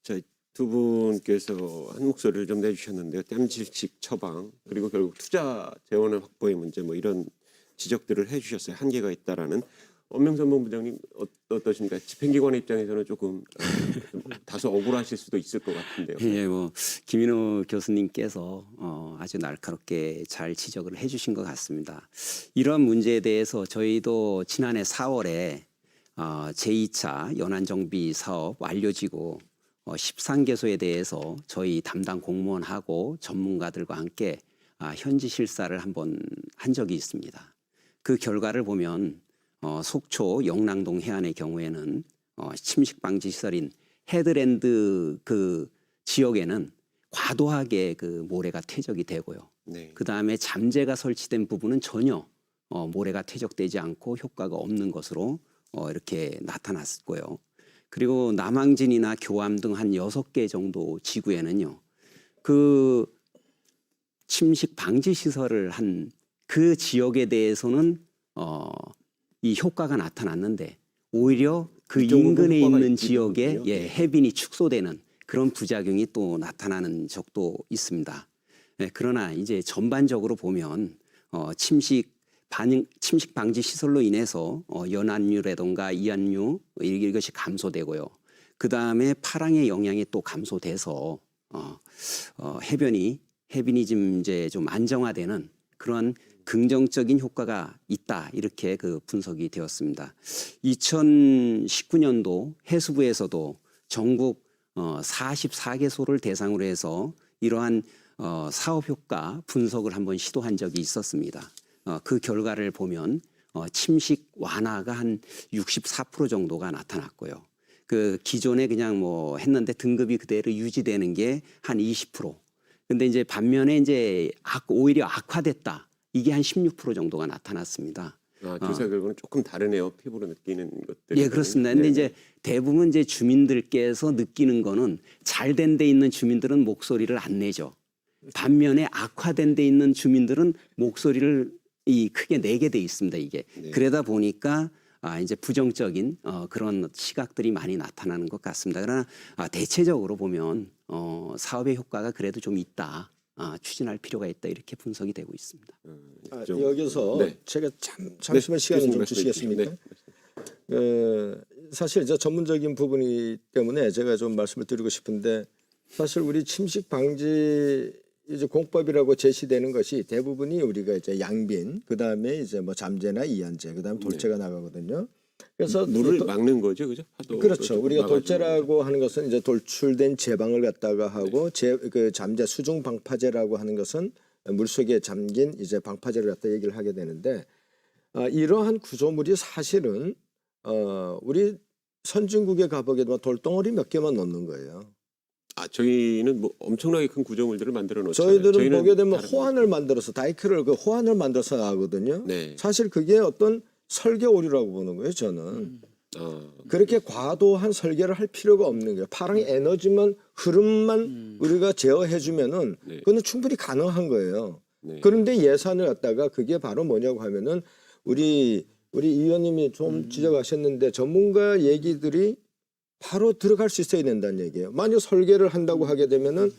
자, 두 분께서 한 목소리를 좀 내주셨는데요. 댐질식 처방 그리고 결국 투자 재원의 확보의 문제 뭐 이런 지적들을 해주셨어요. 한계가 있다라는. 엄명선 본부장님 어떠십니까? 집행기관의 입장에서는 조금 좀 다소 억울하실 수도 있을 것 같은데요. 예, 뭐 김인호 교수님께서 아주 날카롭게 잘 지적을 해주신 것 같습니다. 이런 문제에 대해서 저희도 지난해 4월에 제2차 연안정비 사업 완료지구 13개소에 대해서 저희 담당 공무원하고 전문가들과 함께 현지 실사를 한번 한 적이 있습니다. 그 결과를 보면 속초 영랑동 해안의 경우에는 침식 방지 시설인 헤드랜드 그 지역에는 과도하게 그 모래가 퇴적이 되고요. 네. 그 다음에 잠재가 설치된 부분은 전혀 모래가 퇴적되지 않고 효과가 없는 것으로 이렇게 나타났고요. 그리고 남항진이나 교암 등 한 6개 정도 지구에는요. 그 침식 방지 시설을 한 그 지역에 대해서는 이 효과가 나타났는데 오히려 그 인근에 있는 지역에 해빈이 축소되는 그런 부작용이 또 나타나는 적도 있습니다. 네, 그러나 이제 전반적으로 보면 침식 침식 방지 시설로 인해서 연안류라든가 이안류 이것이 감소되고요. 그 다음에 파랑의 영향이 또 감소돼서 해변이 좀 안정화되는 그런 긍정적인 효과가 있다 이렇게 그 분석이 되었습니다. 2019년도 해수부에서도 전국 44개소를 대상으로 해서 이러한 사업 효과 분석을 한번 시도한 적이 있었습니다. 그 결과를 보면 침식 완화가 한 64% 정도가 나타났고요. 그 기존에 그냥 뭐 했는데 등급이 그대로 유지되는 게 한 20%. 근데 이제 반면에 이제 오히려 악화됐다. 이게 한 16% 정도가 나타났습니다. 조사 결과는 조금 다르네요. 피부로 느끼는 것들이. 예, 그렇습니다. 근데 이제 대부분 이제 주민들께서 느끼는 거는 잘 된 데 있는 주민들은 목소리를 안 내죠. 반면에 악화된 데 있는 주민들은 목소리를 크게 내게 돼 있습니다. 이게. 네. 그러다 보니까 이제 부정적인 그런 시각들이 많이 나타나는 것 같습니다. 그러나 대체적으로 보면 사업의 효과가 그래도 좀 있다. 추진할 필요가 있다 이렇게 분석이 되고 있습니다. 여기서 네. 제가 잠시만 시간을 좀 교수님 주시겠습니까? 네. 사실 이제 전문적인 부분이기 때문에 제가 좀 말씀을 드리고 싶은데 사실 우리 침식 방지 이제 공법이라고 제시되는 것이 대부분이 우리가 이제 양빈, 그 다음에 이제 뭐 잠재나 이안재, 그 다음 돌재가 나가거든요. 그래서 물을 막는 거죠, 그죠? 그렇죠. 우리가 돌재라고 하는 것은 이제 돌출된 제방을 갖다가 하고 그 잠재 수중 방파제라고 하는 것은 물속에 잠긴 이제 방파제를 갖다 얘기를 하게 되는데 이러한 구조물이 사실은 우리 선진국에 가보게 되면 돌덩어리 몇 개만 넣는 거예요. 저희는 뭐 엄청나게 큰 구조물들을 만들어 놓죠. 저희들은 보게 되면 호안을 만들어서 다이크를 그 호안을 만들어서 나가거든요. 네. 사실 그게 어떤 설계 오류라고 보는 거예요. 저는 그렇게 과도한 설계를 할 필요가 없는 거예요. 파랑의 에너지만 흐름만 우리가 제어해주면은 네. 그거는 충분히 가능한 거예요. 네. 그런데 예산을 갖다가 그게 바로 뭐냐고 하면은 우리 이 의원님이 좀 지적하셨는데 전문가 얘기들이 바로 들어갈 수 있어야 된다는 얘기예요. 만약 설계를 한다고 하게 되면은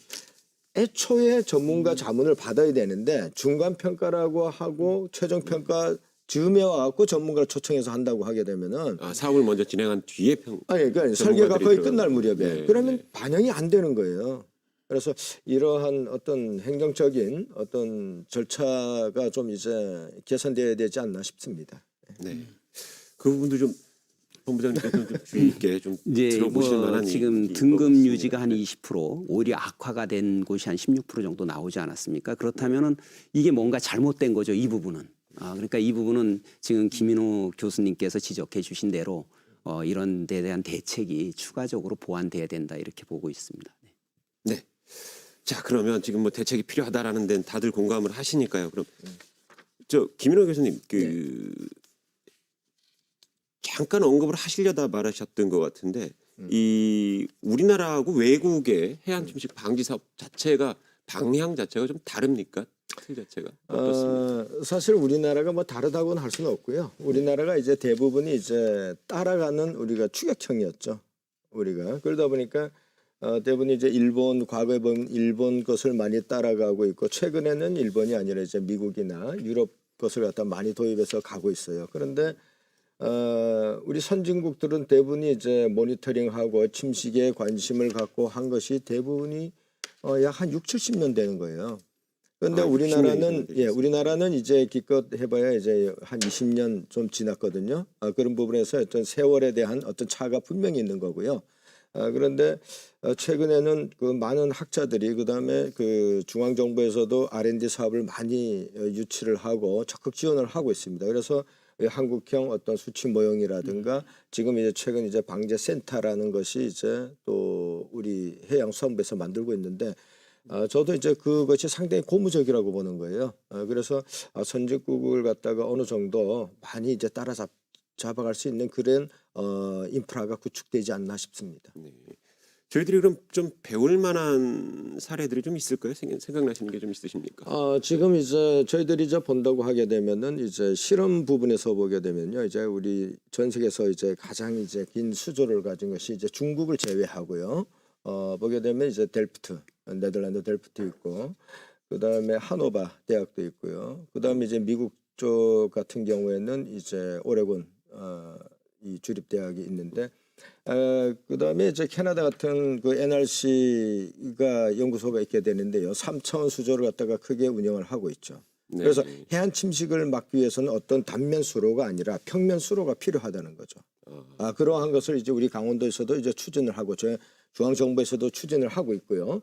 애초에 전문가 자문을 받아야 되는데 중간 평가라고 하고 최종 평가 즈음에 와갖고 전문가를 초청해서 한다고 하게 되면은 사업을 먼저 진행한 뒤에 그러니까 설계가 거의 들어가는 끝날 무렵에 네, 그러면 네. 반영이 안 되는 거예요. 그래서 이러한 어떤 행정적인 어떤 절차가 좀 이제 개선돼야 되지 않나 싶습니다. 네. 그 부분도 좀 본부장님께서 좀 주의 있게 좀 이제 들어보실 만한 지금 얘기인 등급 것 같습니다. 유지가 한 20% 오히려 악화가 된 곳이 한 16% 정도 나오지 않았습니까? 그렇다면은 이게 뭔가 잘못된 거죠. 이 부분은. 그러니까 이 부분은 지금 김인호 교수님께서 지적해 주신 대로 이런 데 대한 대책이 추가적으로 보완돼야 된다 이렇게 보고 있습니다. 네. 자, 그러면 지금 뭐 대책이 필요하다라는 데는 다들 공감을 하시니까요. 그럼 김인호 교수님 잠깐 언급을 하시려다 말하셨던 것 같은데 이 우리나라하고 외국의 해안 침식 방지 사업 자체가 방향 자체가 좀 다릅니까? 틀 자체가 어떻습니까? 사실 우리나라가 뭐 다르다고는 할 수는 없고요. 우리나라가 이제 대부분이 이제 따라가는 우리가 추격형이었죠. 우리가 그러다 보니까 대부분 이제 과거에 보면 일본 것을 많이 따라가고 있고 최근에는 일본이 아니라 이제 미국이나 유럽 것을 갖다 많이 도입해서 가고 있어요. 그런데 우리 선진국들은 대부분이 이제 모니터링하고 침식에 관심을 갖고 한 것이 대부분이 약 한 6, 70년 되는 거예요. 그런데 우리나라는 이제 기껏 해봐야 이제 한 20년 좀 지났거든요. 그런 부분에서 어떤 세월에 대한 어떤 차가 분명히 있는 거고요. 그런데 최근에는 그 많은 학자들이 그다음에 그 중앙정부에서도 R&D 사업을 많이 유치를 하고 적극 지원을 하고 있습니다. 그래서 한국형 어떤 수치 모형이라든가 지금 이제 최근 이제 방제센터라는 것이 이제 또 우리 해양수산부에서 만들고 있는데 저도 이제 그것이 상당히 고무적이라고 보는 거예요. 그래서 선진국을 갖다가 어느 정도 많이 이제 잡아갈 수 있는 그런 인프라가 구축되지 않나 싶습니다. 네. 저희들이 그럼 좀 배울 만한 사례들이 좀 있을까요? 생각나시는 게 좀 있으십니까? 지금 이제 저희들이 이제 본다고 하게 되면은 이제 실험 부분에서 보게 되면요, 이제 우리 전 세계에서 이제 가장 이제 긴 수조를 가진 것이 이제 중국을 제외하고요. 보게 되면 이제 델프트, 네덜란드 델프트 있고, 그 다음에 하노바 대학도 있고요. 그 다음에 이제 미국 쪽 같은 경우에는 이제 오레곤 이 주립대학이 있는데 그다음에 이제 캐나다 같은 그 NRC가 연구소가 있게 되는데요. 3차원 수조를 갖다가 크게 운영을 하고 있죠. 네. 그래서 해안 침식을 막기 위해서는 어떤 단면 수로가 아니라 평면 수로가 필요하다는 거죠. 그러한 것을 이제 우리 강원도에서도 이제 추진을 하고 중앙 정부에서도 추진을 하고 있고요.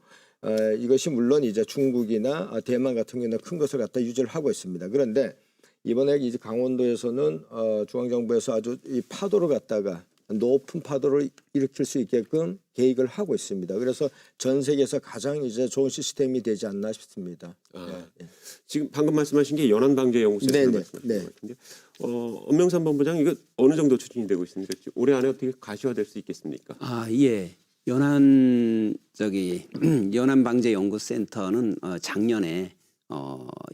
이것이 물론 이제 중국이나 대만 같은 경우는 큰 것을 갖다 유지를 하고 있습니다. 그런데 이번에 이제 강원도에서는 중앙 정부에서 아주 이 파도를 갖다가 높은 파도를 일으킬 수 있게끔 계획을 하고 있습니다. 그래서 전 세계에서 가장 이제 좋은 시스템이 되지 않나 싶습니다. 지금 방금 말씀하신 게 연안방제연구센터 네네, 말씀하신 것 같은데 엄명산 본부장 이거 어느 정도 추진이 되고 있습니까? 올해 안에 어떻게 가시화될 수 있겠습니까? 예. 연안방제연구센터는 작년에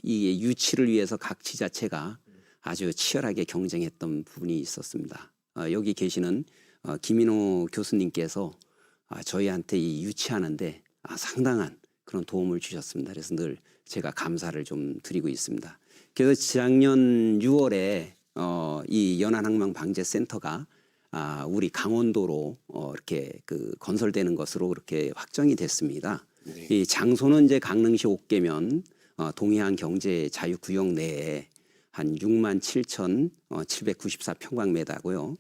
이 유치를 위해서 각 지자체가 아주 치열하게 경쟁했던 부분이 있었습니다. 여기 계시는 김인호 교수님께서 저희한테 이 유치하는데 상당한 그런 도움을 주셨습니다. 그래서 늘 제가 감사를 좀 드리고 있습니다. 그래서 작년 6월에 이 연안항만방제센터가 우리 강원도로 이렇게 그 건설되는 것으로 그렇게 확정이 됐습니다. 네. 이 장소는 이제 강릉시 옥계면 동해안 경제 자유구역 내에 한 67,794평방미터고요.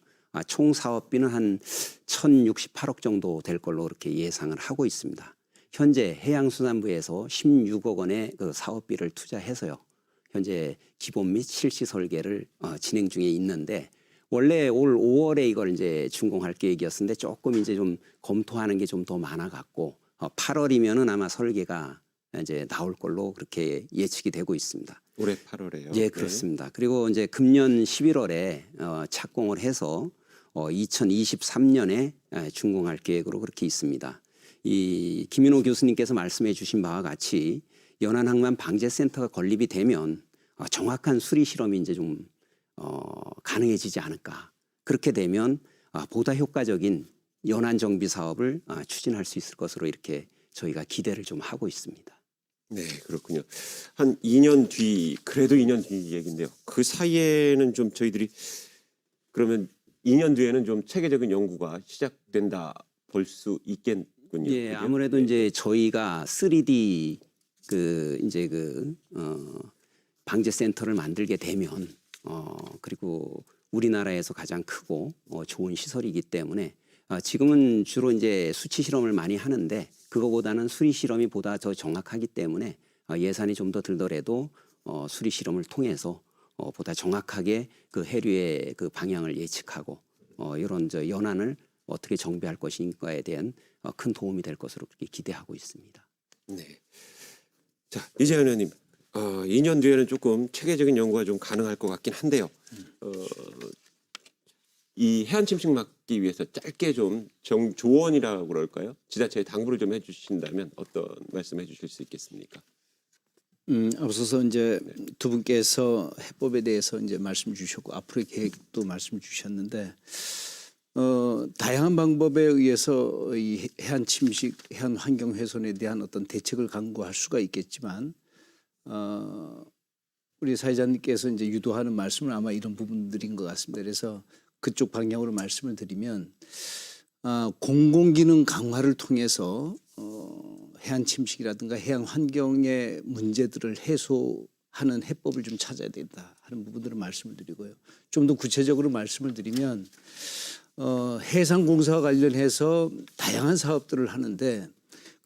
총 사업비는 한 1,068억 정도 될 걸로 이렇게 예상을 하고 있습니다. 현재 해양수산부에서 16억 원의 그 사업비를 투자해서요. 현재 기본 및 실시 설계를 진행 중에 있는데 원래 올 5월에 이걸 이제 준공할 계획이었는데 조금 이제 좀 검토하는 게 좀 더 많아 갖고 8월이면은 아마 설계가 이제 나올 걸로 그렇게 예측이 되고 있습니다. 올해 8월에요. 예, 그렇습니다. 그리고 이제 금년 11월에 착공을 해서 2023년에 준공할 계획으로 그렇게 있습니다. 이 김인호 교수님께서 말씀해 주신 바와 같이 연안항만방제센터가 건립이 되면 정확한 수리 실험이 이제 좀 가능해지지 않을까. 그렇게 되면 보다 효과적인 연안 정비 사업을 추진할 수 있을 것으로 이렇게 저희가 기대를 좀 하고 있습니다. 네, 그렇군요. 한 2년 뒤, 그래도 2년 뒤 얘기인데요. 그 사이에는 좀 저희들이 그러면 2년 뒤에는 좀 체계적인 연구가 시작된다 볼 수 있겠군요. 예, 그죠? 아무래도 이제 저희가 3D 방제 센터를 만들게 되면 그리고 우리나라에서 가장 크고 좋은 시설이기 때문에 지금은 주로 이제 수치 실험을 많이 하는데 그거보다는 수리 실험이 보다 더 정확하기 때문에 예산이 좀 더 들더라도 수리 실험을 통해서 보다 정확하게 그 해류의 그 방향을 예측하고 이런 연안을 어떻게 정비할 것인가에 대한 큰 도움이 될 것으로 그렇게 기대하고 있습니다. 네. 자, 이재현 의원님, 2년 뒤에는 조금 체계적인 연구가 좀 가능할 것 같긴 한데요. 이 해안 침식 막기 위해서 짧게 좀 조언이라고 그럴까요? 지자체에 당부를 좀 해주신다면 어떤 말씀해 주실 수 있겠습니까? 앞서서 이제 두 분께서 해법에 대해서 이제 말씀 주셨고 앞으로의 계획도 말씀 주셨는데 다양한 방법에 의해서 이 해안 침식, 해안 환경 훼손에 대한 어떤 대책을 강구할 수가 있겠지만 우리 사회자님께서 이제 유도하는 말씀은 아마 이런 부분들인 것 같습니다. 그래서 그쪽 방향으로 말씀을 드리면 공공기능 강화를 통해서 해안 침식이라든가 해양 환경의 문제들을 해소하는 해법을 좀 찾아야 된다 하는 부분들을 말씀을 드리고요. 좀 더 구체적으로 말씀을 드리면 해상공사와 관련해서 다양한 사업들을 하는데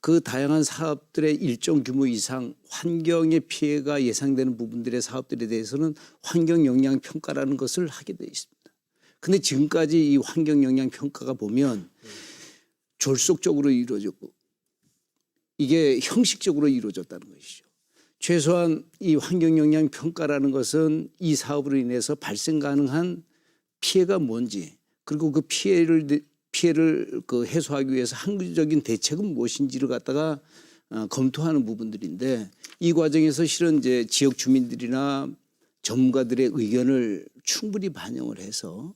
그 다양한 사업들의 일정 규모 이상 환경의 피해가 예상되는 부분들의 사업들에 대해서는 환경 영향 평가라는 것을 하게 돼 있습니다. 근데 지금까지 이 환경 영향 평가가 보면 졸속적으로 이루어졌고 이게 형식적으로 이루어졌다는 것이죠. 최소한 이 환경 영향 평가라는 것은 이 사업으로 인해서 발생 가능한 피해가 뭔지 그리고 그 피해를 그 해소하기 위해서 항구적인 대책은 무엇인지를 갖다가 검토하는 부분들인데 이 과정에서 실은 이제 지역 주민들이나 전문가들의 의견을 충분히 반영을 해서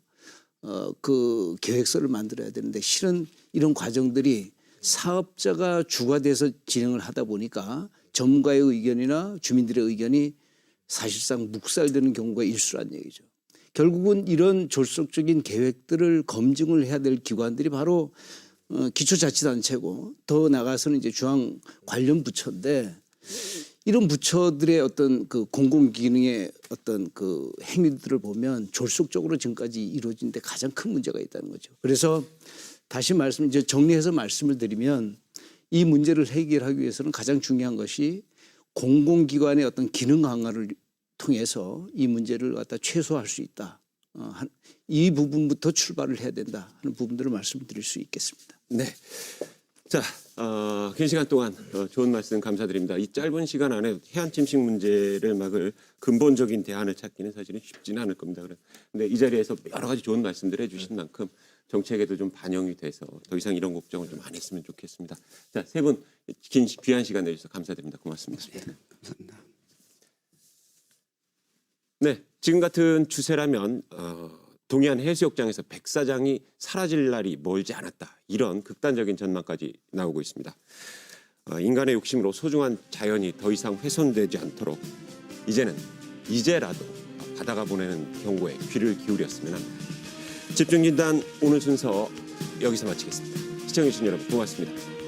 그 계획서를 만들어야 되는데 실은 이런 과정들이 사업자가 주가 돼서 진행을 하다 보니까 전문가의 의견이나 주민들의 의견이 사실상 묵살되는 경우가 일수란 얘기죠. 결국은 이런 졸속적인 계획들을 검증을 해야 될 기관들이 바로 기초자치단체고 더 나가서는 이제 중앙 관련 부처인데 이런 부처들의 어떤 그 공공기능의 어떤 그 행위들을 보면 졸속적으로 지금까지 이루어진 데 가장 큰 문제가 있다는 거죠. 그래서 다시 이제 정리해서 말씀을 드리면 이 문제를 해결하기 위해서는 가장 중요한 것이 공공기관의 어떤 기능 강화를 통해서 이 문제를 갖다 최소화할 수 있다. 이 부분부터 출발을 해야 된다 하는 부분들을 말씀드릴 수 있겠습니다. 네. 자, 긴 시간 동안 좋은 말씀 감사드립니다. 이 짧은 시간 안에 해안 침식 문제를 막을 근본적인 대안을 찾기는 사실은 쉽지는 않을 겁니다. 그런데 이 자리에서 여러 가지 좋은 말씀들을 해주신 만큼 정책에도 좀 반영이 돼서 더 이상 이런 걱정을 좀 안 했으면 좋겠습니다. 자, 세 분 귀한 시간 내주셔서 감사드립니다. 고맙습니다. 감사합니다. 네, 지금 같은 추세라면 동해안 해수욕장에서 백사장이 사라질 날이 멀지 않았다. 이런 극단적인 전망까지 나오고 있습니다. 인간의 욕심으로 소중한 자연이 더 이상 훼손되지 않도록 이제라도 바다가 보내는 경고에 귀를 기울였으면 합니다. 집중진단 오늘 순서 여기서 마치겠습니다. 시청해주신 여러분 고맙습니다.